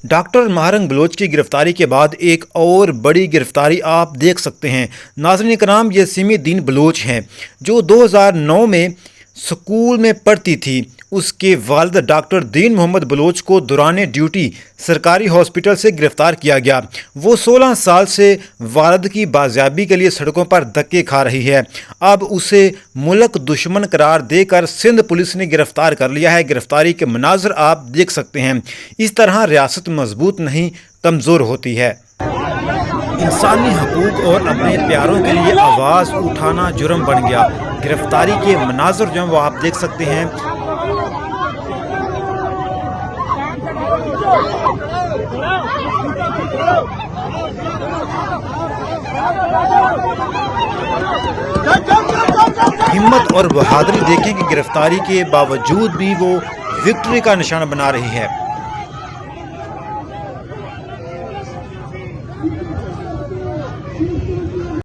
Doctor Mahrang Bloch की गिरफ्तारी के बाद एक और बड़ी गिरफ्तारी आप देख सकते हैं। नाज़रीन कराम, ये सिमी दीन बलोच हैं जो 2009 में स्कूल में पढ़ती थी। उसके वालिद डॉक्टर दीन मोहम्मद बलोच को दौरान ड्यूटी सरकारी हॉस्पिटल से गिरफ्तार किया गया। वो 16 साल से वालिद की बाजियाबी के लिए सड़कों पर धक्के खा रही है। अब उसे मुल्क दुश्मन करार देकर सिंध पुलिस ने गिरफ्तार कर लिया है। गिरफ्तारी के मनाज़र आप देख सकते हैं। इस तरह रियासत मजबूत नहीं, कमज़ोर होती है। इंसानी हकूक़ और अपने प्यारों के लिए आवाज़ उठाना जुर्म बन गया। गिरफ्तारी के मनाज़र जो हैं वो आप देख सकते हैं। हिम्मत और बहादुरी देखें कि गिरफ्तारी के बावजूद भी वो विक्ट्री का निशान बना रही है।